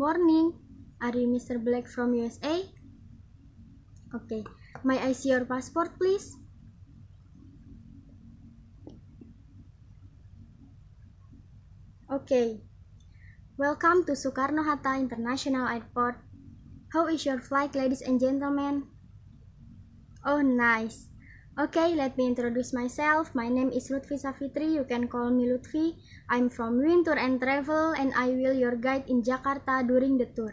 morning. Are you Mr. Black from USA? Okay. May I see your passport, please? Okay. Welcome to Soekarno-Hatta International Airport. How is your flight, ladies and gentlemen? Oh, nice. Okay, let me introduce myself. My name is Lutfi Safitri. You can call me Lutfi. I'm from Win Tour and Travel, and I will your guide in Jakarta during the tour.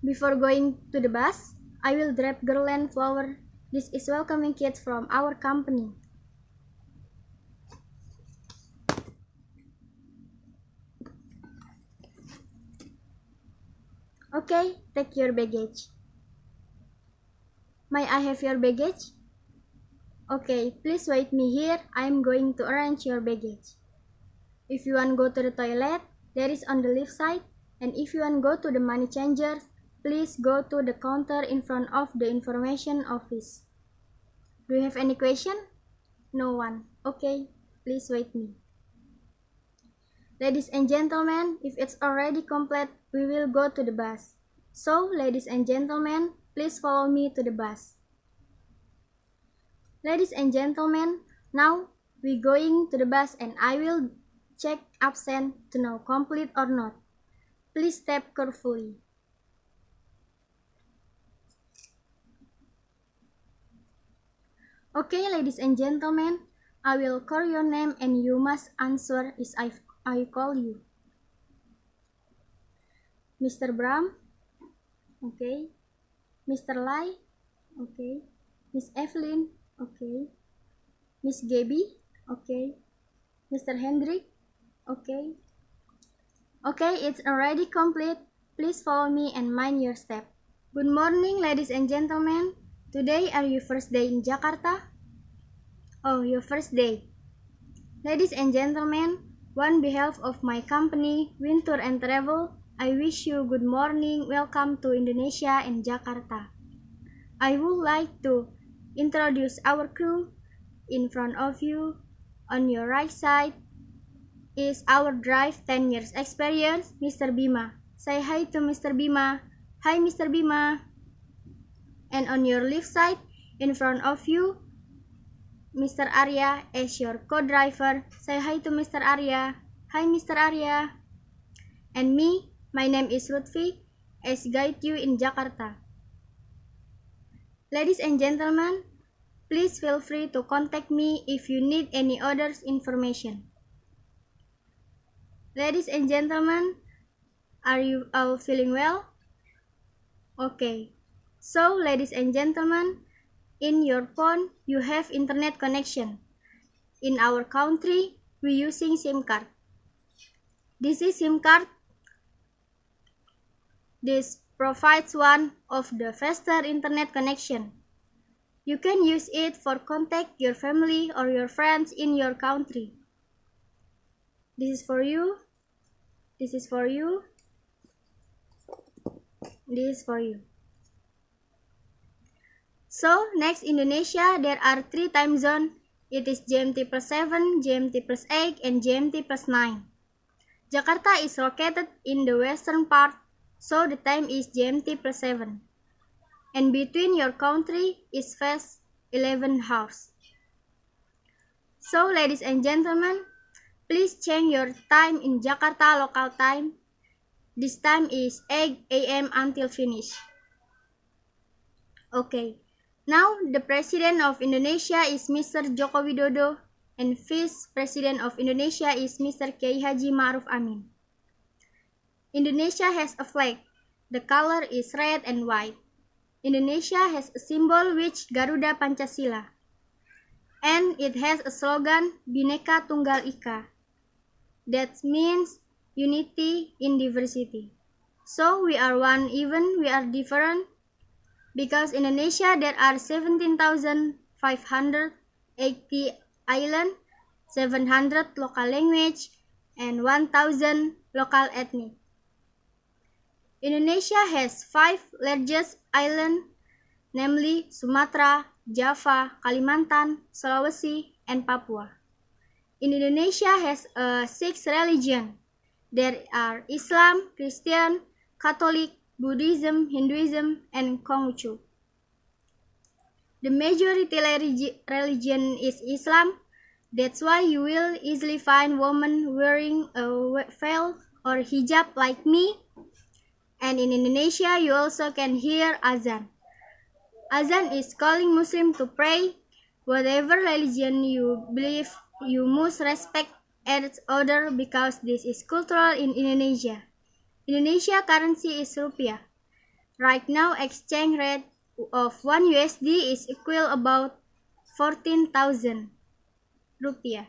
Before going to the bus, I will drop girland flower. This is welcoming kids from our company. Okay, take your baggage. May I have your baggage? Okay, please wait me here. I'm going to arrange your baggage. If you want to go to the toilet, there is on the left side. And if you want to go to the money changer, please go to the counter in front of the information office. Do you have any question? No one. Okay, please wait me. Ladies and gentlemen, if it's already complete, we will go to the bus. So, ladies and gentlemen, please follow me to the bus. Ladies and gentlemen, now we going to the bus and I will check absent to know complete or not. Please step carefully. Okay, ladies and gentlemen, I will call your name and you must answer as I call you. Mr. Bram? Okay. Mr. Lai? Okay. Miss Evelyn? Okay. Miss Gaby? Okay. Mr. Hendrik? Okay. Okay, it's already complete. Please follow me and mind your step. Good morning, ladies and gentlemen. Today are your first day in Jakarta? Oh, your first day. Ladies and gentlemen, on behalf of my company, Win Tour and Travel, I wish you good morning. Welcome to Indonesia and Jakarta. I would like to introduce our crew. In front of you, on your right side, is our drive 10 years experience, Mr. Bima. Say hi to Mr. Bima. Hi, Mr. Bima. And on your left side, in front of you, Mr. Arya as your co-driver. Say hi to Mr. Arya. Hi, Mr. Arya. And me, my name is Lutfi, as guide you in Jakarta. Ladies and gentlemen, please feel free to contact me if you need any other information. Ladies and gentlemen, are you all feeling well? Okay. So, ladies and gentlemen, in your phone, you have internet connection. In our country, we using SIM card. This is SIM card. This provides one of the faster internet connection. You can use it for contact your family or your friends in your country. This is for you. This is for you. This is for you. So, next Indonesia, there are 3 time zones. It is GMT plus 7, GMT plus 8, and GMT plus 9. Jakarta is located in the western part, so the time is GMT plus 7. And between your country is fast 11 hours. So, ladies and gentlemen, please change your time in Jakarta local time. This time is 8 a.m. until finish. Okay. Now, the President of Indonesia is Mr. Joko Widodo and Vice President of Indonesia is Mr. Kiai Haji Ma'ruf Amin. Indonesia has a flag. The color is red and white. Indonesia has a symbol which Garuda Pancasila. And it has a slogan Bhinneka Tunggal Ika. That means unity in diversity. So we are one even we are different. Because Indonesia there are 17,580 islands, 700 local language, and 1,000 local ethnic. Indonesia has 5 largest islands, namely Sumatra, Java, Kalimantan, Sulawesi, and Papua. Indonesia has 6 religions, There are Islam, Christian, Catholic, Buddhism, Hinduism, and Konghucu. The majority religion is Islam. That's why you will easily find women wearing a veil or hijab like me. And in Indonesia, you also can hear azan. Azan is calling Muslims to pray. Whatever religion you believe, you must respect its order because this is cultural in Indonesia. Indonesia currency is rupiah. Right now, exchange rate of 1 USD is equal about 14,000 rupiah.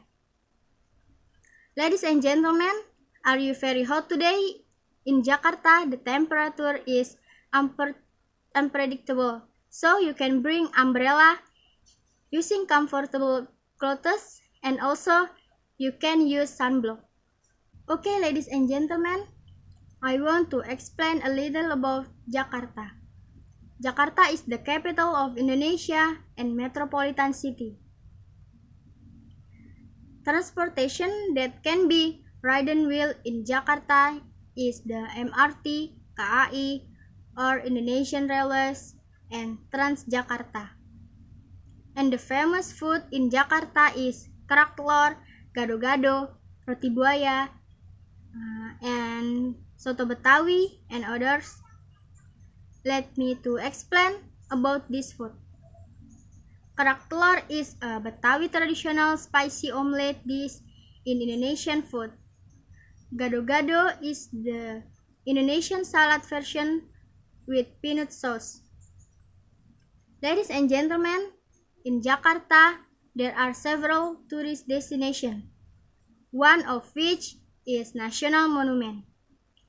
Ladies and gentlemen, are you very hot today? In Jakarta, the temperature is unpredictable, so you can bring umbrella using comfortable clothes, and also you can use sunblock. Okay, ladies and gentlemen, I want to explain a little about Jakarta. Jakarta is the capital of Indonesia and metropolitan city. Transportation that can be ridden well in Jakarta is the MRT, KAI, or Indonesian Railways, and Transjakarta. And the famous food in Jakarta is kerak telur, gado-gado, roti buaya, and soto Betawi, and others. Let me to explain about this food. Kerak telur is a Betawi traditional spicy omelette dish in Indonesian food. Gado-gado is the Indonesian salad version with peanut sauce. Ladies and gentlemen, in Jakarta, there are several tourist destinations, one of which is National Monument.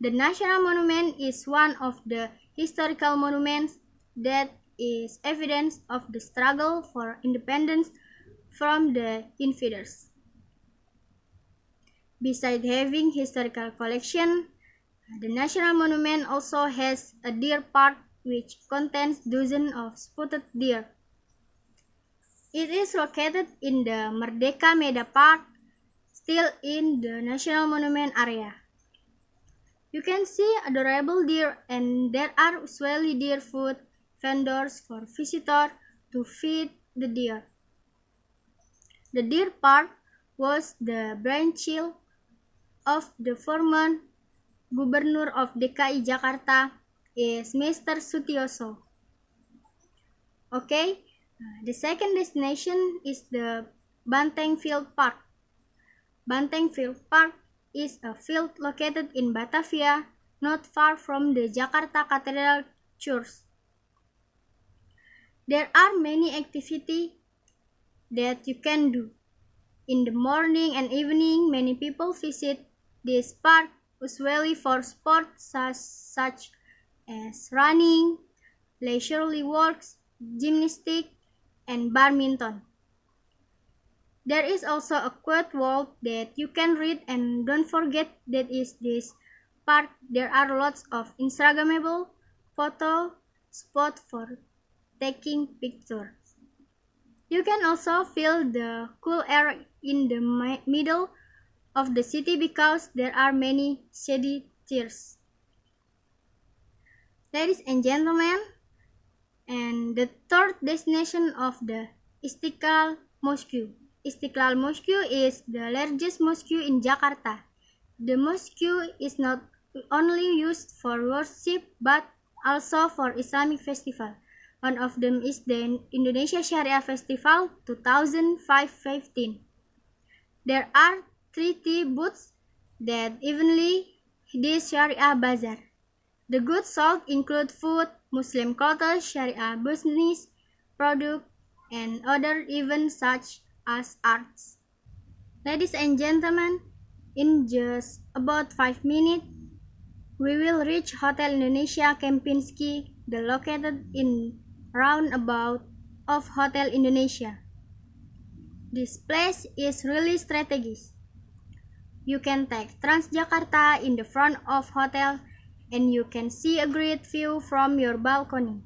The National Monument is one of the historical monuments that is evidence of the struggle for independence from the invaders. Besides having historical collection, the National Monument also has a deer park which contains dozens of spotted deer. It is located in the Merdeka Meda Park, still in the National Monument area. You can see adorable deer, and there are usually deer food vendors for visitors to feed the deer. The deer park was the brainchild of the former Gubernur of DKI Jakarta is Mr. Sutioso. Okay, the second destination is the Banteng Field Park. Banteng Field Park is a field located in Batavia, not far from the Jakarta Cathedral Church. There are many activities that you can do. In the morning and evening, many people visit this park, usually for sports such as running, leisurely walks, gymnastics, and badminton. There is also a quote wall that you can read, and don't forget that in this park there are lots of Instagrammable photo spots for taking pictures. You can also feel the cool air in the middle of the city because there are many shady trees. Ladies and gentlemen, and the third destination of the Istiqlal Mosque. Istiqlal Mosque is the largest mosque in Jakarta. The mosque is not only used for worship but also for Islamic festival. One of them is the Indonesia Sharia Festival 2015. There are 30 booths that evenly this Sharia Bazaar. The goods sold include food, Muslim clothes, Sharia business, products, and other events such as arts. Ladies and gentlemen, in just about 5 minutes, we will reach Hotel Indonesia Kempinski, located in roundabout of Hotel Indonesia. This place is really strategic. You can take Transjakarta in the front of hotel, and you can see a great view from your balcony.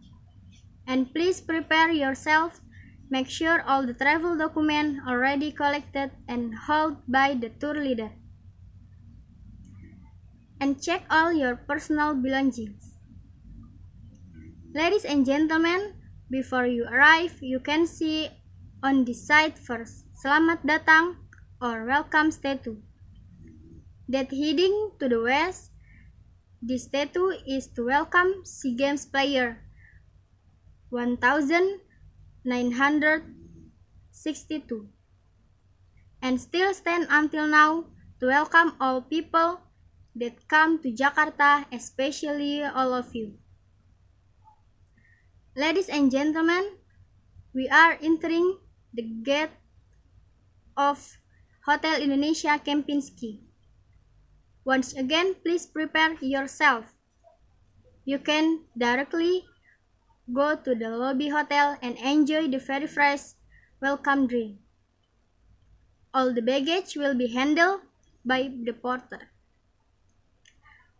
And please prepare yourself. Make sure all the travel documents already collected and held by the tour leader. and check all your personal belongings. Ladies and gentlemen, before you arrive, you can see on the side first, Selamat Datang or Welcome statue. That heading to the west, this statue is to welcome SEA Games player 1962 and still stand until now to welcome all people that come to Jakarta, especially all of you. Ladies and gentlemen, we are entering the gate of Hotel Indonesia Kempinski. Once again, please prepare yourself. You can directly go to the lobby hotel and enjoy the very fresh welcome drink. All the baggage will be handled by the porter.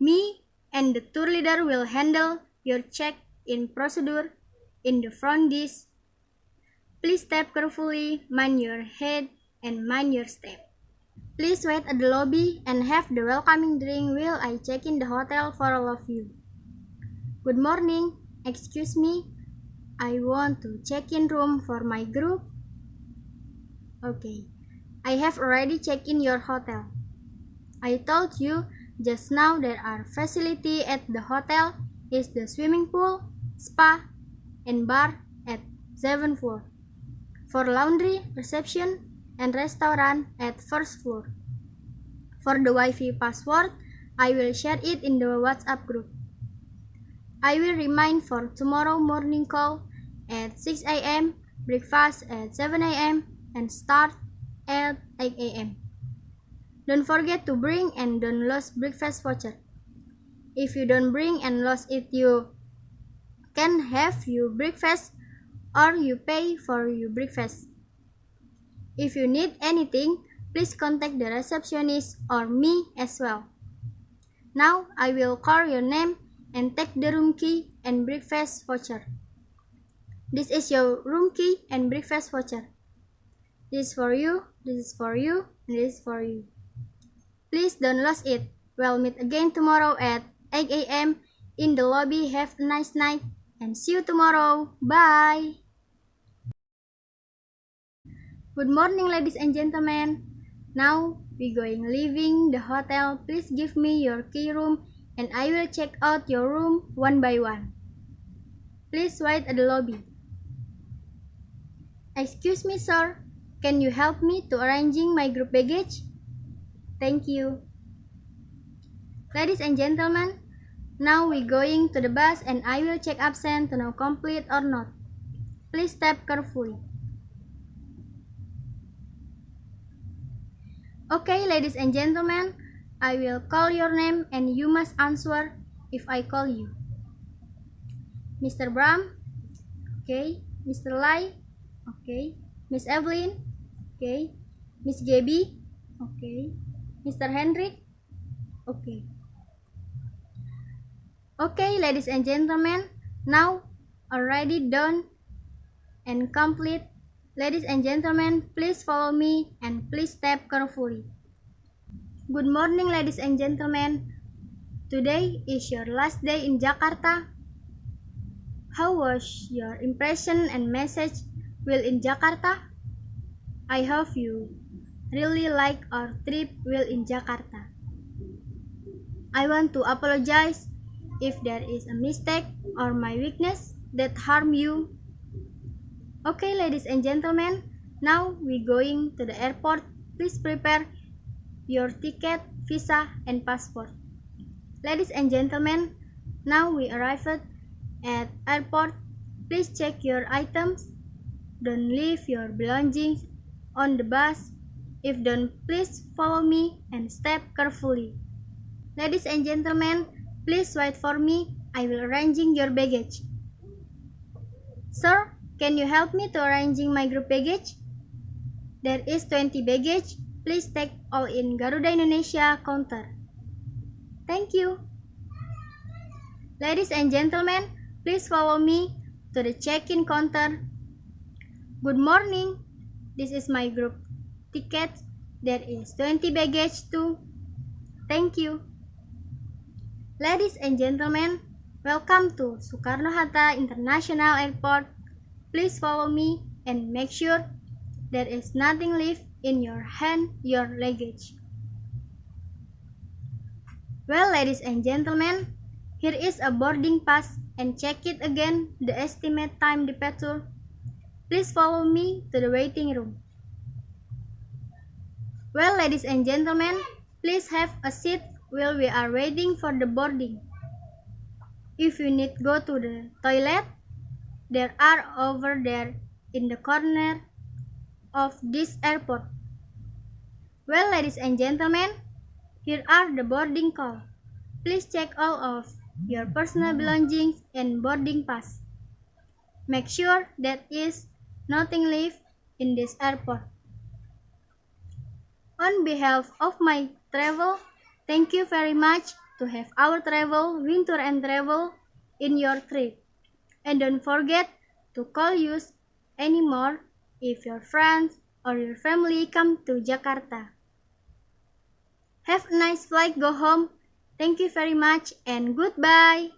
Me and the tour leader will handle your check-in procedure in the front desk. Please step carefully, mind your head, and mind your step. Please wait at the lobby and have the welcoming drink while I check in the hotel for all of you. Good morning, excuse me, I want to check in room for my group. Okay, I have already checked in your hotel. I told you just now there are facilities at the hotel is the swimming pool, spa, and bar at 7th floor. For laundry, reception, and restaurant at 1st floor. For the Wi-Fi password, I will share it in the WhatsApp group. I will remind for tomorrow morning call at 6 a.m., breakfast at 7 a.m., and start at 8 a.m. Don't forget to bring and don't lose breakfast voucher. If you don't bring and lose it, you can have your breakfast or you pay for your breakfast. If you need anything, please contact the receptionist or me as well. Now I will call your name and take the room key and breakfast voucher. This is your room key and breakfast voucher. This is for you, this is for you, and this is for you. Please don't lose it. We'll meet again tomorrow at 8 a.m. in the lobby. Have a nice night and see you tomorrow. Bye! Good morning, ladies and gentlemen. Now we going leaving the hotel. Please give me your key room and I will check out your room one by one. Please wait at the lobby. Excuse me, sir. Can you help me to arranging my group baggage? Thank you. Ladies and gentlemen, now we going to the bus and I will check absent to know complete or not. Please step carefully. Okay, ladies and gentlemen, I will call your name and you must answer if I call you. Mr. Bram, okay. Mr. Lai, okay. Miss Evelyn, okay. Miss Gaby, okay. Mr. Hendrik, okay. Okay, ladies and gentlemen, now already done and complete. Ladies and gentlemen, please follow me and please step carefully. Good morning, ladies and gentlemen. Today is your last day in Jakarta. How was your impression and message while in Jakarta? I hope you really like our trip while in Jakarta. I want to apologize if there is a mistake or my weakness that harm you. Okay, ladies and gentlemen, now we going to the airport. Please prepare your ticket, visa, and passport. Ladies and gentlemen, now we arrived at airport. Please check your items. Don't leave your belongings on the bus. If don't, please follow me and step carefully. Ladies and gentlemen, please wait for me. I will arranging your baggage. Sir, can you help me to arranging my group baggage? There is 20 baggage. Please take all in Garuda Indonesia counter. Thank you. Ladies and gentlemen, please follow me to the check-in counter. Good morning. This is my group ticket. There is 20 baggage too. Thank you. Ladies and gentlemen, welcome to Soekarno-Hatta International Airport. Please follow me and make sure there is nothing left in your hand, your luggage. Well, ladies and gentlemen, here is a boarding pass and check it again, the estimate time departure. Please follow me to the waiting room. Well, ladies and gentlemen, please have a seat while we are waiting for the boarding. If you need to go to the toilet, there are over there in the corner of this airport. Well, ladies and gentlemen, here are the boarding call. Please check all of your personal belongings and boarding pass. Make sure that is nothing left in this airport. On behalf of my travel, thank you very much to have our travel, Wintour and Travel in your trip. And don't forget to call us anymore if your friends or your family come to Jakarta. Have a nice flight, go home. Thank you very much and goodbye.